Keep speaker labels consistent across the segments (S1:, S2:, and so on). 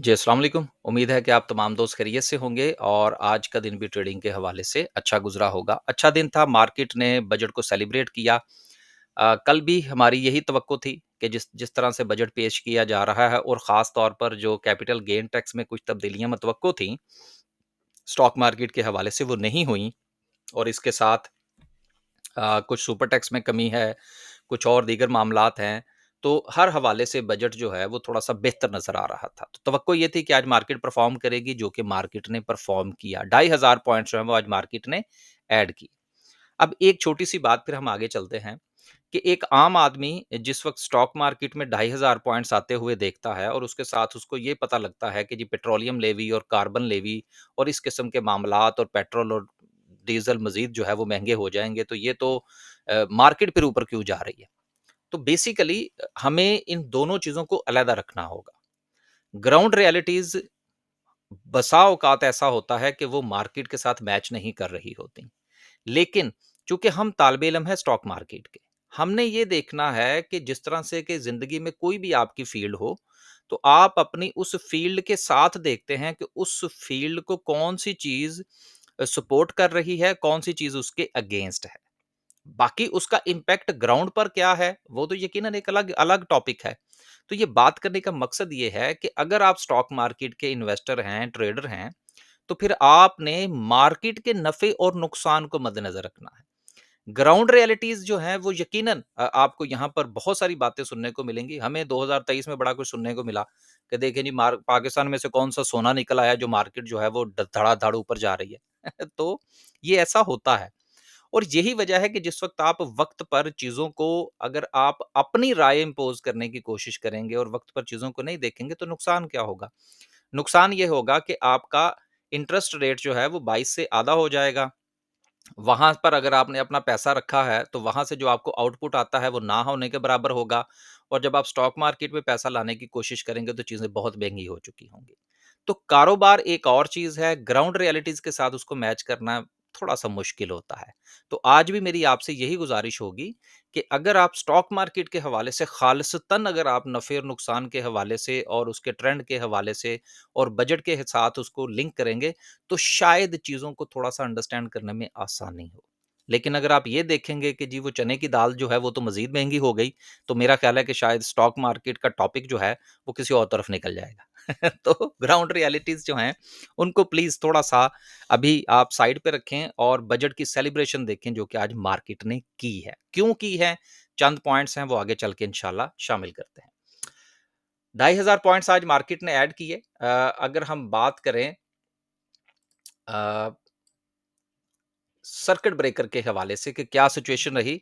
S1: जी, अस्सलाम वालेकुम। उम्मीद है कि आप तमाम दोस्त खैरियत से होंगे और आज का दिन भी ट्रेडिंग के हवाले से अच्छा गुज़रा होगा। अच्छा दिन था, मार्केट ने बजट को सेलिब्रेट किया। कल भी हमारी यही तवक्को थी कि जिस जिस तरह से बजट पेश किया जा रहा है और ख़ास तौर पर जो कैपिटल गेन टैक्स में कुछ तब्दीलियाँ मतवक्को थीं, स्टॉक मार्केट के हवाले से वो नहीं हुईं और इसके साथ कुछ सुपर टैक्स में कमी है, कुछ और दीगर मामलात हैं, तो हर हवाले से बजट जो है वो थोड़ा-सा बेहतर नज़र आ रहा था। तो तवक्को ये थी कि आज मार्केट परफ़ॉर्म करेगी, जो कि मार्केट ने परफ़ॉर्म किया। 2500 पॉइंट्स जो हैं वो आज मार्केट ने ऐड की। अब एक छोटी-सी बात फिर हम आगे चलते हैं कि एक आम आदमी जिस वक़्त स्टॉक मार्केट में 2500 पॉइंट्स आते हुए देखता है और उसके साथ उसको ये पता लगता है कि जी पेट्रोलियम लेवी और कार्बन लेवी और इस किस्म के मामलात और पेट्रोल और डीज़ल मज़ीद जो है वो महँगे हो जाएँगे, तो ये तो मार्केट फिर ऊपर क्यों जा रही है? तो बेसिकली हमें इन दोनों चीज़ों को अलहदा रखना होगा। ग्राउंड रियलिटीज़ बसा औकात ऐसा होता है कि वो मार्केट के साथ मैच नहीं कर रही होती। लेकिन चूँकि हम तालिब-इल्म हैं स्टॉक मार्केट के, हमने ये देखना है कि जिस तरह से कि ज़िंदगी में कोई भी आपकी फ़ील्ड हो, तो आप अपनी उस फ़ील्ड के साथ देखते हैं कि उस फ़ील्ड को कौन-सी चीज़ सपोर्ट कर रही है, कौन-सी चीज़ उसके अगेंस्ट है। बाकी उसका इम्पैक्ट ग्राउंड पर क्या है, वो तो यकीनन एक अलग अलग टॉपिक है। तो ये बात करने का मकसद ये है कि अगर आप स्टॉक मार्केट के इन्वेस्टर हैं, ट्रेडर हैं, तो फिर आपने मार्केट के नफ़े और नुकसान को मद्देनज़र रखना है। ग्राउंड रियलिटीज़ जो हैं वो यकीनन आपको यहाँ पर बहुत सारी बातें सुनने को मिलेंगी। हमें 2023 में बड़ा कुछ सुनने को मिला कि देखिए जी पाकिस्तान में से कौन-सा सोना निकल आया जो मार्केट जो है वो धड़ाधड़ ऊपर जा रही है। तो ये ऐसा होता है। और यही वजह है कि जिस वक़्त आप वक़्त पर चीज़ों को अगर आप अपनी राय इम्पोज़ करने की कोशिश करेंगे और वक़्त पर चीज़ों को नहीं देखेंगे तो नुकसान क्या होगा? नुकसान ये होगा कि आपका इंटरेस्ट रेट जो है वो 22 से आधा हो जाएगा। वहाँ पर अगर आपने अपना पैसा रखा है, तो वहाँ से जो आपको आउटपुट आता है वो ना होने के बराबर होगा और जब आप स्टॉक मार्केट में पैसा लाने की कोशिश करेंगे तो चीज़ें बहुत महँगी हो चुकी होंगी। तो कारोबार एक और चीज़ है, ग्राउंड रियलिटीज़ के साथ उसको मैच करना थोड़ा-सा मुश्किल होता है। तो आज भी मेरी आपसे यही गुज़ारिश होगी कि अगर आप स्टॉक मार्केट के हवाले से ख़ालिसतन अगर आप नफ़े और नुकसान के हवाले से और उसके ट्रेंड के हवाले से और बजट के साथ उसको लिंक करेंगे, तो शायद चीज़ों को थोड़ा-सा अंडरस्टैंड करने में आसानी हो। लेकिन अगर आप ये देखेंगे कि जी वो चने की दाल जो है वो तो मज़ीद महँगी हो गई, तो मेरा ख़्याल है कि शायद स्टॉक मार्केट का टॉपिक जो है, वो किसी और तरफ निकल जाएगा। तो ग्राउंड रियलिटीज़ जो हैं, उनको प्लीज़ थोड़ा-सा अभी आप साइड पे रखें और बजट की सेलिब्रेशन देखें जो कि आज मार्केट ने की है। क्यों की है? चंद पॉइंट्स हैं वो आगे चल के इंशाल्लाह शामिल करते हैं। 2500 पॉइंट्स आज मार्केट ने ऐड किए। अगर हम बात करें अ, सर्किट ब्रेकर के हवाले से कि क्या सिचुएशन रही,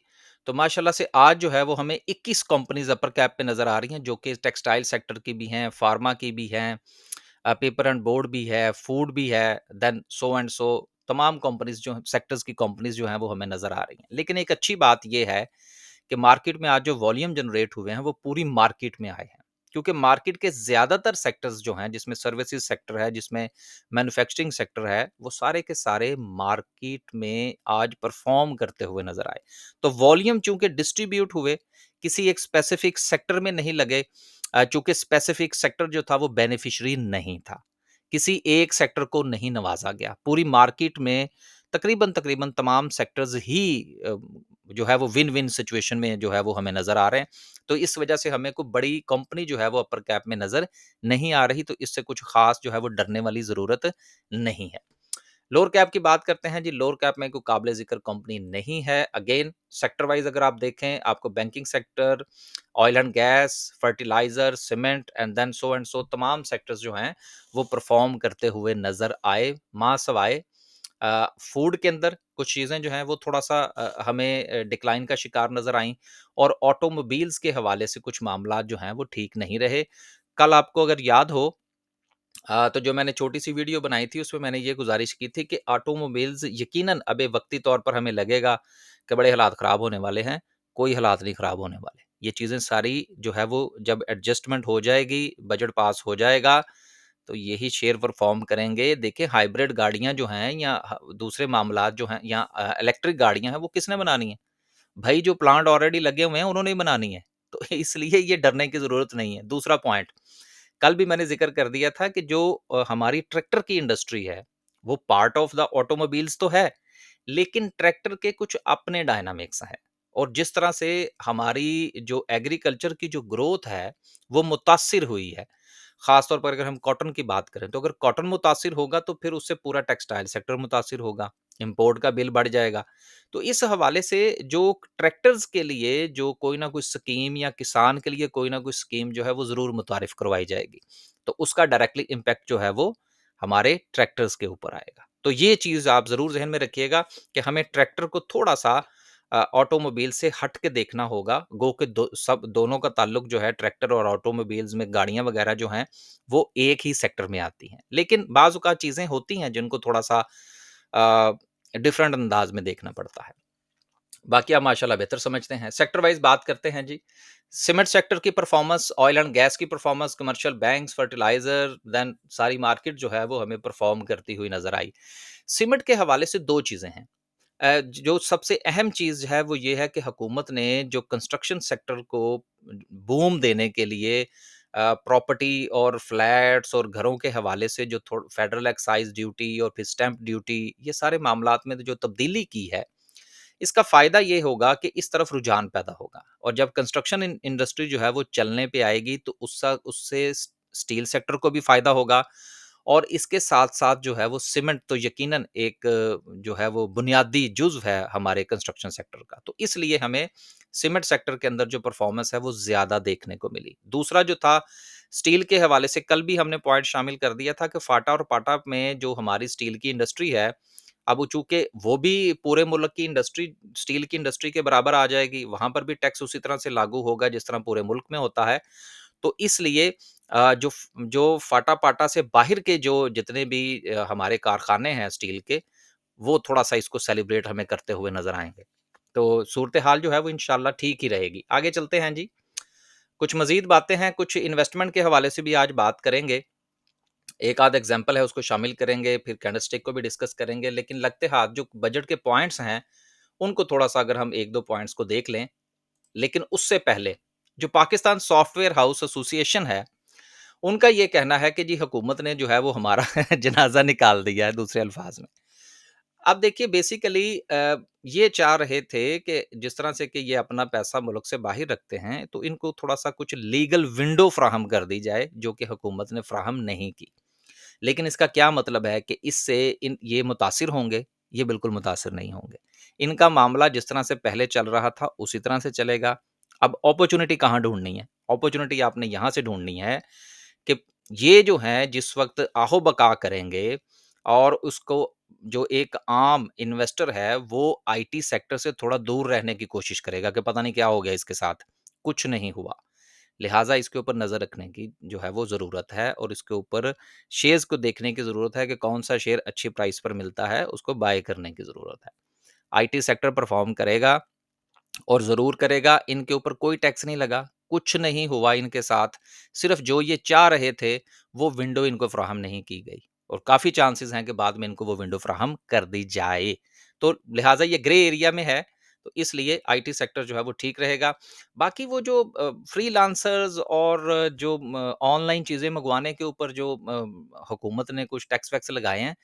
S1: तो माशाल्लाह से आज जो है वो हमें 21 कंपनीज़ अपर कैप पे नज़र आ रही हैं, जो कि टेक्सटाइल सेक्टर की भी हैं, फार्मा की भी हैं, पेपर एंड बोर्ड भी है, फूड भी है, देन सो एंड सो तमाम कंपनीज़ जो हैं सेक्टर्स की कंपनीज़ जो हैं वो हमें नज़र आ रही हैं। लेकिन एक अच्छी बात ये है कि मार्केट में आज जो वॉल्यूम जनरेट हुए हैं, वो पूरी मार्केट में आए हैं। क्योंकि मार्केट के ज़्यादातर सेक्टर्स जो हैं, जिसमें सर्विसेज़ सेक्टर है, जिसमें मैन्युफैक्चरिंग सेक्टर है, वो सारे के सारे मार्केट में आज परफ़ॉर्म करते हुए नज़र आए। तो वॉल्यूम चूँकि डिस्ट्रीब्यूट हुए, किसी एक स्पेसिफ़िक सेक्टर में नहीं लगे चूँकि स्पेसिफ़िक सेक्टर जो था, वो बेनिफिशियरी नहीं था। किसी एक सेक्टर को नहीं नवाज़ा गया। पूरी मार्केट में तकरीबन-तकरीबन तमाम सेक्टर्स ही अ, जो है वो विन-विन सिचुएशन में जो है वो हमें नज़र आ रहे हैं। तो इस वजह से हमें कोई बड़ी कंपनी जो है वो अपर कैप में नज़र नहीं आ रही, तो इससे कुछ ख़ास जो है वो डरने वाली ज़रूरत नहीं है। लोअर कैप की बात करते हैं जी, लोअर कैप में कोई काबिल ज़िक्र कंपनी नहीं है। अगेन सेक्टर वाइज़ अगर आप देखें, आपको banking sector, oil and gas, fertiliser, cement and so तमाम सेक्टर्स जो हैं, वो परफ़ॉर्म करते हुए नज़र आए। माँ सवाए फूड के अंदर कुछ चीज़ें जो हैं वो थोड़ा-सा हमें डिक्लाइन का शिकार नज़र आईं और ऑटोमोबाइल्स के हवाले से कुछ मामलात जो हैं वो ठीक नहीं रहे। कल आपको अगर याद हो तो जो मैंने छोटी-सी वीडियो बनाई थी उसमें मैंने ये गुज़ारिश की थी कि ऑटोमोबाइल्स यकीनन अब वक़्ती तौर पर हमें लगेगा कि बड़े हालात ख़राब होने वाले हैं, कोई हालात नहीं ख़राब होने वाले। ये चीज़ें सारी जो है वो जब एडजस्टमेंट हो जाएगी, बजट पास हो जाएगा, तो यही शेयर परफ़ॉर्म करेंगे। देखिए हाइब्रिड गाड़ियाँ जो हैं या दूसरे मामलात जो हैं या इलेक्ट्रिक गाड़ियाँ हैं वो किसने बनानी है? भई जो प्लांट ऑलरेडी लगे हुए हैं उन्होंने ही बनानी है। तो इसलिए ये डरने की ज़रूरत नहीं है। दूसरा पॉइंट कल भी मैंने ज़िक्र कर दिया था कि जो हमारी ट्रैक्टर की इंडस्ट्री है, वो पार्ट ऑफ द ऑटोमोबाइल्स तो है, लेकिन ट्रैक्टर के कुछ अपने डायनामिक्स हैं और जिस तरह से हमारी जो एग्रीकल्चर की जो ग्रोथ है, वो मुतासिर हुई है। ख़ास तौर पर अगर हम कॉटन की बात करें, तो अगर कॉटन मुतासिर होगा, तो फिर उससे पूरा टेक्सटाइल सेक्टर मुतासिर होगा, इम्पोर्ट का बिल बढ़ जाएगा। तो इस हवाले से जो ट्रैक्टर्स के लिए जो कोई ना कोई स्कीम या किसान के लिए कोई ना कोई स्कीम जो है वो ज़रूर मुतारिफ करवाई जाएगी। तो उसका डायरेक्टली इम्पैक्ट जो है वो हमारे ट्रैक्टर्स के ऊपर आएगा। तो ये चीज़ आप ज़रूर ज़हन में रखिएगा कि हमें ट्रैक्टर को थोड़ा-सा ऑटोमोबाइल से हट के देखना होगा। गो के दो सब दोनों का ताल्लुक जो है ट्रैक्टर और ऑटोमोबाइल्स में गाड़ियाँ वगैरह जो हैं, वो एक ही सेक्टर में आती हैं। लेकिन बाज़ औक़ात चीज़ें होती हैं जिनको थोड़ा-सा अ, डिफरेंट अंदाज़ में देखना पड़ता है। बाकी आप माशाल्लाह बेहतर समझते हैं। सेक्टर वाइज़ बात करते हैं जी। सीमेंट सेक्टर की परफ़ॉर्मेंस, ऑयल एंड गैस की performance, commercial banks, fertiliser, then सारी मार्केट जो है वो हमें परफ़ॉर्म करती हुई नज़र आई। सीमेंट के हवाले से 2 चीज़ें हैं। जो सबसे अहम चीज़ है वो ये है कि हुकूमत ने जो कंस्ट्रक्शन सेक्टर को बूम देने के लिए प्रॉपर्टी और फ्लैट्स और घरों के हवाले से जो फेडरल एक्साइज़ ड्यूटी और फिर स्टैम्प ड्यूटी, ये सारे मामलात में जो तब्दीली की है, इसका फ़ायदा ये होगा कि इस तरफ रुझान पैदा होगा और जब कंस्ट्रक्शन इंडस्ट्री जो है वो चलने पे आएगी, तो उससे स्टील सेक्टर को भी फ़ायदा होगा और इसके साथ-साथ जो है वो सीमेंट तो यकीनन एक जो है वो बुनियादी जुज़्व है हमारे कंस्ट्रक्शन सेक्टर का। तो इसलिए हमें सीमेंट सेक्टर के अंदर जो परफ़ॉर्मेंस है वो ज़्यादा देखने को मिली। दूसरा जो था स्टील के हवाले से कल भी हमने पॉइंट शामिल कर दिया था कि फाटा और पाटा में जो हमारी स्टील की इंडस्ट्री है, अब वो चूँकि वो भी पूरे मुल्क की इंडस्ट्री स्टील की इंडस्ट्री के बराबर आ जाएगी, वहाँ पर भी टैक्स उसी तरह से लागू होगा जिस तरह पूरे मुल्क में होता है। तो इसलिए जो फाटा-पाटा से बाहर के जो जितने भी हमारे कारखाने हैं स्टील के, वो थोड़ा-सा इसको सेलिब्रेट हमें करते हुए नज़र आएँगे। तो सूरत-ए-हाल जो है वो इंशाअल्लाह ठीक ही रहेगी। आगे चलते हैं जी। कुछ मज़ीद बातें हैं, कुछ इन्वेस्टमेंट के हवाले से भी आज बात करेंगे। एक आध एग्ज़ाम्पल है उसको शामिल करेंगे, फिर कैंडलस्टिक को भी डिस्कस करेंगे, लेकिन लगते हाथ जो बजट के पॉइंट्स हैं, उनको थोड़ा-सा अगर हम 1-2 पॉइंट्स को देख लें, लेकिन उससे पहले जो पाकिस्तान सॉफ्टवेयर हाउस एसोसिएशन है, उनका ये कहना है कि जी हुकूमत ने जो है वो हमारा जनाज़ा निकाल दिया है दूसरे अल्फ़ाज़ में। अब देखिए बेसिकली ये चाह रहे थे कि जिस तरह से कि ये अपना पैसा मुल्क से बाहर रखते हैं, तो इनको थोड़ा-सा कुछ लीगल विंडो फ्राहम कर दी जाए, जो कि हुकूमत ने फ्राहम नहीं की। लेकिन इसका क्या मतलब है कि इससे इन ये मुतासिर होंगे? ये बिल्कुल मुतासिर नहीं होंगे। इनका मामला जिस तरह से पहले चल रहा था, उसी तरह से चलेगा। अब अपॉर्च्युनिटी कहाँ ढूँढनी है? अपॉर्च्युनिटी आपने यहाँ से ढूँढनी है कि ये जो हैं जिस वक़्त आहो-बका करेंगे और उसको जो एक आम इन्वेस्टर है, वो आईटी सेक्टर से थोड़ा दूर रहने की कोशिश करेगा कि पता नहीं क्या हो गया इसके साथ। कुछ नहीं हुआ। लिहाज़ा इसके ऊपर नज़र रखने की जो है वो ज़रूरत है और इसके ऊपर शेयर्स को देखने की ज़रूरत है कि कौन-सा शेयर अच्छी प्राइस पर मिलता है, उसको बाय करने की ज़रूरत है। आईटी सेक्टर परफ़ॉर्म करेगा और ज़रूर करेगा, इनके ऊपर कोई टैक्स नहीं लगा, कुछ नहीं हुआ इनके साथ, सिर्फ़ जो ये चाह रहे थे, वो विंडो इनको फ़राहम नहीं की गई और काफ़ी चांसेस हैं कि बाद में इनको वो विंडो फ़राहम कर दी जाए। तो लिहाज़ा ये ग्रे एरिया में है, तो इसलिए आईटी सेक्टर जो है वो ठीक रहेगा। बाकी वो जो फ्रीलांसर्स और जो ऑनलाइन चीज़ें मँगवाने के ऊपर जो हुकूमत ने कुछ टैक्स-वैक्स लगाए हैं,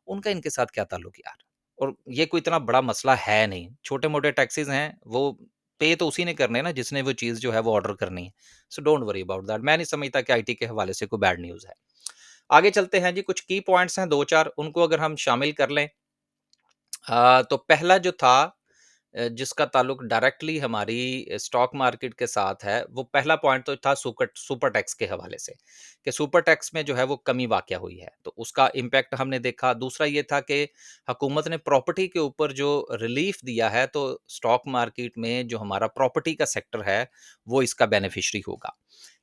S1: उनका इनके साथ क्या ताल्लुक यार? और ये कोई इतना बड़ा मसला है नहीं, छोटे-मोटे टैक्सेस हैं, वो पे तो उसी ने करने हैं ना जिसने वो चीज़ जो है वो ऑर्डर करनी है। So don't worry about that. मैं नहीं समझता कि आईटी के हवाले से कोई बैड न्यूज़ है। आगे चलते हैं जी, कुछ की पॉइंट्स हैं 2-4 उनको अगर हम शामिल कर लें। तो पहला जो था जिसका ताल्लुक डायरेक्टली हमारी स्टॉक मार्केट के साथ है, वो पहला पॉइंट तो था सुकर सुपर टैक्स के हवाले से, कि सुपर टैक्स में जो है वो कमी वाक़या हुई है, तो उसका इम्पैक्ट हमने देखा। दूसरा ये था कि हुकूमत ने प्रॉपर्टी के ऊपर जो रिलीफ़ दिया है, तो स्टॉक मार्केट में जो हमारा प्रॉपर्टी का सेक्टर है, वो इसका बेनिफिशियरी होगा।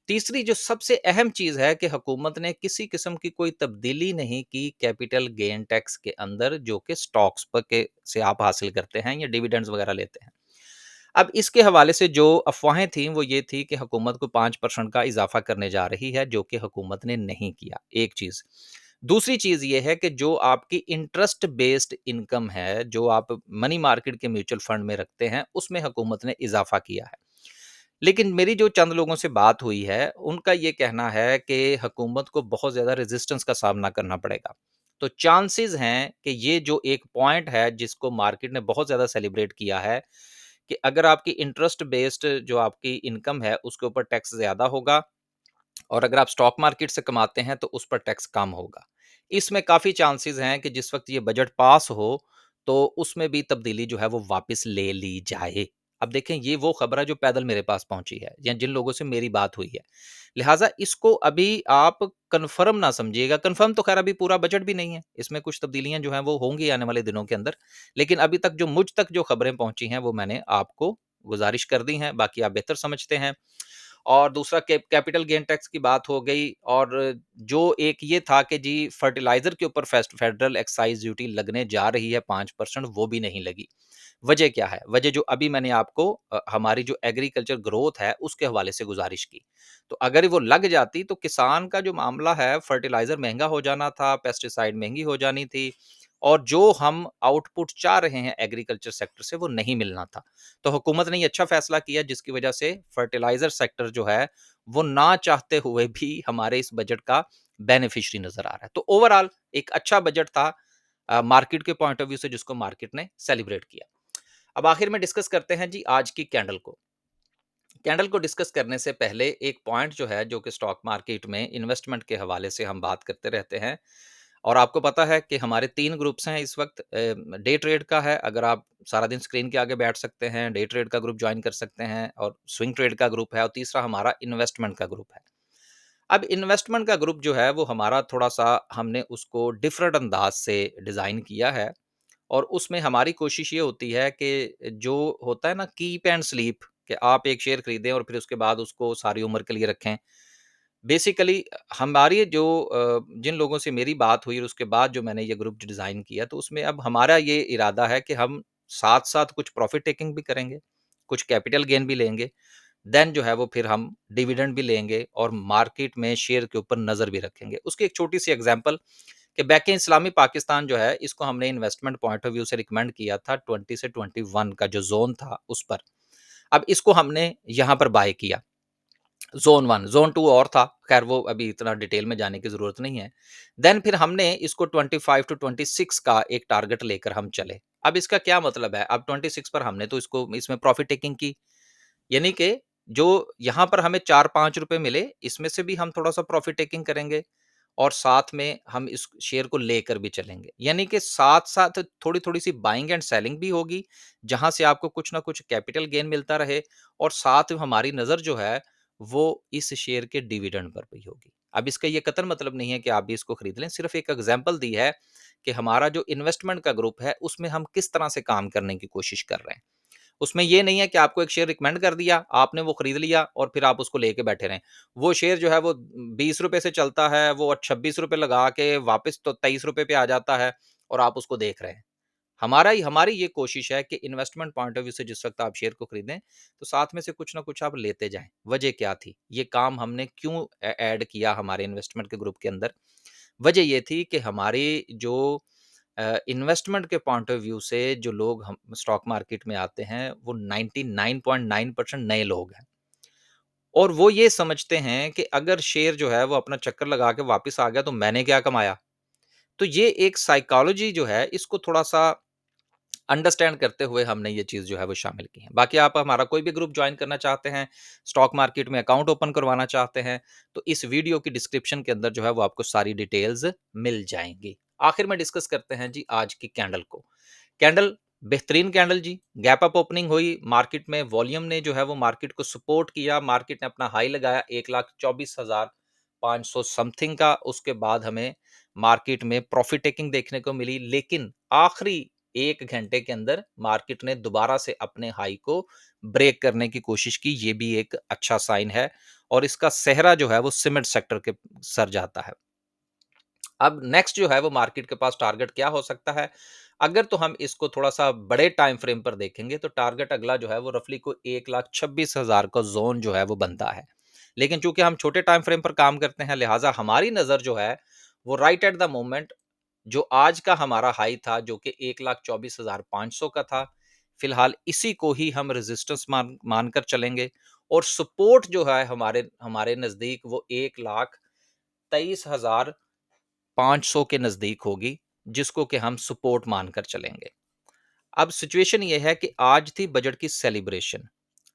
S1: तीसरी जो सबसे अहम चीज़ है कि हुकूमत ने किसी किस्म की कोई तब्दीली नहीं की कैपिटल गेन टैक्स के अंदर, जो कि स्टॉक्स पर के से आप हासिल करते हैं या डिविडेंड्स वगैरह लेते हैं। अब इसके हवाले से जो अफ़वाहें थी वो ये थी कि हुकूमत को 5% का इज़ाफ़ा करने जा रही है, जो कि हुकूमत ने नहीं किया, एक चीज़। दूसरी चीज़ ये है कि जो आपकी इंटरेस्ट बेस्ड इनकम है, जो आप मनी मार्केट के म्यूचुअल फंड में रखते हैं, उसमें हुकूमत ने इज़ाफ़ा किया है। लेकिन मेरी जो चंद लोगों से बात हुई है, उनका ये कहना है कि हुकूमत को बहुत ज़्यादा रेज़िस्टेंस का सामना करना पड़ेगा। तो चांसेज़ हैं कि ये जो एक पॉइंट है जिसको मार्केट ने बहुत ज़्यादा सेलिब्रेट किया है, कि अगर आपकी इंटरेस्ट बेस्ड जो आपकी इनकम है, उसके ऊपर टैक्स ज़्यादा होगा और अगर आप स्टॉक मार्केट से कमाते हैं तो उस पर टैक्स कम होगा। इसमें काफ़ी चांसेस हैं कि जिस वक़्त ये बजट पास हो, तो उसमें भी तब्दीली जो है वो वापस ले ली जाए। अब देखें, ये वो खबर है जो पैदल मेरे पास पहुँची है या जिन लोगों से मेरी बात हुई है। लिहाज़ा इसको अभी आप कन्फर्म ना समझिएगा, कन्फर्म तो ख़ैर अभी पूरा बजट भी नहीं है। इसमें कुछ तब्दीलियाँ जो हैं वो होंगी आने वाले दिनों के अंदर। लेकिन अभी तक जो मुझ तक जो खबरें पहुँची हैं वो मैंने आपको गुज़ारिश कर दी हैं, बाकी आप बेहतर समझते हैं। और दूसरा कैपिटल गेन टैक्स की बात हो गई, और जो एक ये था कि जी फर्टिलाइज़र के ऊपर फेडरल एक्साइज़ ड्यूटी लगने जा रही है 5%, वो भी नहीं लगी। वजह क्या है? वजह जो अभी मैंने आपको हमारी जो एग्रीकल्चर ग्रोथ है उसके हवाले से गुज़ारिश की। तो अगर वो लग जाती तो किसान का जो मामला है, फर्टिलाइज़र महँगा हो जाना था, पेस्टिसाइड महँगी हो जानी थी और जो हम आउटपुट चाह रहे हैं एग्रीकल्चर सेक्टर से वो नहीं मिलना था। तो हुकूमत ने ये अच्छा फैसला किया जिसकी वजह से फर्टिलाइज़र सेक्टर जो है वो ना चाहते हुए भी हमारे इस बजट का बेनिफिशियरी नज़र आ रहा है। तो ओवरऑल एक अच्छा बजट था मार्केट के पॉइंट ऑफ व्यू से, जिसको मार्केट ने सेलिब्रेट किया। अब आखिर में डिस्कस करते हैं जी आज की कैंडल को। कैंडल को डिस्कस करने से पहले एक पॉइंट जो है, जो कि स्टॉक मार्केट में इन्वेस्टमेंट के हवाले से हम बात करते रहते हैं, और आपको पता है कि हमारे 3 ग्रुप्स हैं इस वक़्त। डे ट्रेड का है, अगर आप सारा दिन स्क्रीन के आगे बैठ सकते हैं, डे ट्रेड का ग्रुप जॉइन कर सकते हैं, और स्विंग ट्रेड का ग्रुप है, और तीसरा हमारा इन्वेस्टमेंट का ग्रुप है। अब इन्वेस्टमेंट का ग्रुप जो है वो हमारा थोड़ा-सा हमने उसको डिफरेंट अंदाज़ से डिज़ाइन किया है, और उसमें हमारी कोशिश ये होती है कि जो होता है ना, कीप एंड स्लीप, कि आप एक शेयर खरीदें और फिर उसके बाद उसको सारी उम्र के लिए रखें। बेसिकली हमारी जो जिन लोगों से मेरी बात हुई और उसके बाद जो मैंने ये ग्रुप डिज़ाइन किया, तो उसमें अब हमारा ये इरादा है कि हम साथ-साथ कुछ प्रॉफ़िट टेकिंग भी करेंगे, कुछ कैपिटल गेन भी लेंगे, देन जो है वो फिर हम डिविडेंड भी लेंगे और मार्केट में शेयर के ऊपर नज़र भी रखेंगे। उसकी एक छोटी-सी एग्ज़ाम्पल, कि बैंक इस्लामी पाकिस्तान जो है, इसको हमने इन्वेस्टमेंट पॉइंट ऑफ व्यू से रिकमेंड किया था 20 से 21 का जो ज़ोन था उस पर। अब इसको हमने यहाँ पर बाय किया। ज़ोन 1, ज़ोन 2 और था, ख़ैर वो अभी इतना डिटेल में जाने की ज़रूरत नहीं है। देन फिर हमने इसको 25 टू 26 का एक टारगेट लेकर हम चले। अब इसका क्या मतलब है? अब 26 पर हमने तो इसको इसमें प्रॉफ़िट टेकिंग की, यानी कि जो यहाँ पर हमें 4-5 रुपए मिले, इसमें से भी हम थोड़ा-सा प्रॉफ़िट टेकिंग करेंगे और साथ में हम इस शेयर को लेकर भी चलेंगे। यानी कि साथ-साथ थोड़ी-थोड़ी सी बाइंग एंड सेलिंग भी होगी, जहाँ से आपको कुछ ना कुछ कैपिटल गेन मिलता रहे, और साथ में हमारी नज़र जो है, वो इस शेयर के डिविडेंड पर भी होगी। अब इसका ये कतई मतलब नहीं है कि आप भी इसको खरीद लें, सिर्फ़ एक एग्ज़ाम्पल दी है कि हमारा जो इन्वेस्टमेंट का ग्रुप है, उसमें हम किस तरह से काम करने की कोशिश कर रहे हैं। उसमें ये नहीं है कि आपको एक शेयर रिकमेंड कर दिया, आपने वो खरीद लिया और फिर आप उसको लेके बैठे रहें। वो शेयर जो है वो ₹20 से चलता है, वो ₹26 लगा के वापस तो ₹23 पे आ जाता है और आप उसको देख रहे हैं। हमारी ये कोशिश है कि इन्वेस्टमेंट पॉइंट ऑफ व्यू से जिस वक़्त आप शेयर को खरीदें, तो साथ में से कुछ ना कुछ आप लेते जाएँ। वजह क्या थी? ये काम हमने क्यों ऐड किया हमारे इन्वेस्टमेंट के ग्रुप के अंदर? वजह ये थी कि हमारे जो इन्वेस्टमेंट के पॉइंट ऑफ व्यू से जो लोग हम स्टॉक मार्केट में आते हैं, वो 99.9% नए लोग हैं, और वो ये समझते हैं कि अगर शेयर जो है वो अपना चक्कर लगा के वापस आ गया तो मैंने क्या कमाया। तो ये एक साइकोलॉजी जो है, इसको थोड़ा सा अंडरस्टैंड करते हुए हमने ये चीज़ जो है वो शामिल की है। बाकी आप हमारा कोई भी ग्रुप जॉइन करना चाहते हैं, स्टॉक मार्केट में अकाउंट ओपन करवाना चाहते हैं, तो इस वीडियो की डिस्क्रिप्शन के अंदर जो है वो आपको सारी डिटेल्स मिल जाएँगी। आखिर में डिस्कस करते हैं जी आज की कैंडल को। कैंडल बेहतरीन कैंडल जी, गैप अप ओपनिंग हुई, मार्केट में वॉल्यूम ने जो है वो मार्केट को सपोर्ट किया, मार्केट ने अपना हाई लगाया 1,24,500 समथिंग का, उसके बाद हमें मार्केट में प्रॉफिट टेकिंग देखने को मिली, लेकिन आखिरी 1 घंटे के अंदर मार्केट ने दोबारा से अपने हाई को ब्रेक करने की कोशिश की, ये भी एक अच्छा साइन है, और इसका सेहरा जो है वो सीमेंट सेक्टर के सर जाता है। अब नेक्स्ट जो है वो मार्केट के पास टारगेट क्या हो सकता है? अगर तो हम इसको थोड़ा-सा बड़े टाइम फ्रेम पर देखेंगे, तो टारगेट अगला जो है वो रफली को 1,26,000 का ज़ोन जो है वो बनता है। लेकिन चूँकि हम छोटे टाइम फ्रेम पर काम करते हैं, लिहाज़ा हमारी नज़र जो है वो राइट एट द मोमेंट, जो आज का हमारा हाई था जो कि 1,24,500 का था, फिलहाल इसी को ही हम रेजिस्टेंस मानकर चलेंगे, और सपोर्ट जो है हमारे हमारे नज़दीक वो 1,23,500 के नज़दीक होगी, जिसको कि हम सपोर्ट मानकर चलेंगे। अब सिचुएशन ये है कि आज थी बजट की सेलिब्रेशन।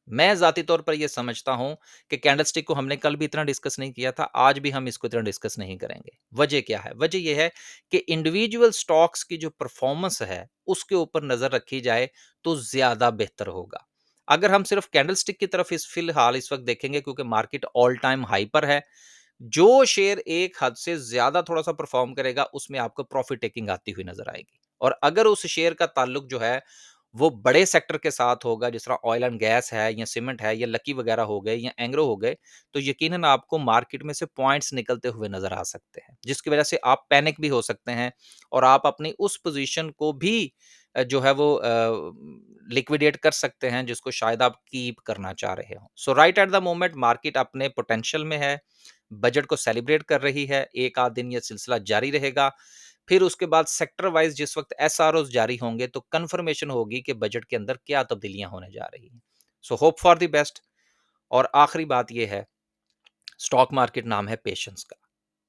S1: मैं ज़ाती तौर पर ये समझता हूँ कि कैंडलस्टिक को हमने कल भी इतना डिस्कस नहीं किया था, आज भी हम इसको इतना डिस्कस नहीं करेंगे। वजह क्या है? वजह ये है कि इंडिविजुअल स्टॉक्स की जो परफॉर्मेंस है, उसके ऊपर नज़र रखी जाए तो ज़्यादा बेहतर होगा। अगर हम सिर्फ कैंडलस्टिक की तरफ इस फिलहाल इस वक़्त देखेंगे, क्योंकि मार्केट ऑल टाइम हाई पर है, जो शेयर एक हद से ज़्यादा थोड़ा-सा परफॉर्म करेगा, उसमें आपको प्रॉफिट टेकिंग आती हुई नज़र आएगी। और अगर उस शेयर का ताल्लुक जो है वो बड़े सेक्टर के साथ होगा, जिस तरह ऑयल एंड गैस है या सीमेंट है या लकी वगैरह हो गए या एंग्रो हो गए, तो यकीनन आपको मार्केट में से पॉइंट्स निकलते हुए नज़र आ सकते हैं, जिसकी वजह से आप पैनिक भी हो सकते हैं और आप अपनी उस पोज़ीशन को भी जो है वो लिक्विडेट कर सकते हैं, जिसको शायद आप कीप करना चाह रहे हो। So right at the moment market अपने पोटेंशियल में है, बजट को सेलिब्रेट कर रही है, 1 आध दिन ये सिलसिला जारी रहेगा। फिर उसके बाद सेक्टर वाइज़ जिस वक़्त एसआरओज़ जारी होंगे, तो कन्फर्मेशन होगी कि बजट के अंदर क्या तब्दीलियाँ होने जा रही हैं। So hope for the best. और आखिरी बात ये है, स्टॉक मार्केट नाम है पेशेंस का,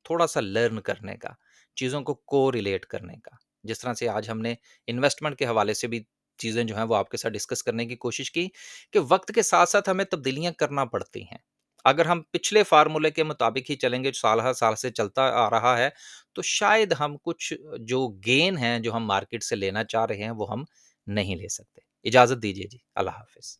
S1: थोड़ा-सा लर्न करने का, चीज़ों को कोरिलेट करने का। जिस तरह से आज हमने इन्वेस्टमेंट के हवाले से भी चीज़ें जो हैं वो आपके साथ डिस्कस करने की कोशिश की कि वक़्त के साथ-साथ हमें तब्दीलियाँ करना पड़ती हैं। अगर हम पिछले फ़ॉर्मूले के मुताबिक ही चलेंगे, जो साल हर साल से चलता आ रहा है, तो शायद हम कुछ जो गेन हैं, जो हम मार्केट से लेना चाह रहे हैं, वो हम नहीं ले सकते। इजाज़त दीजिए जी। अल्लाह हाफ़िज़।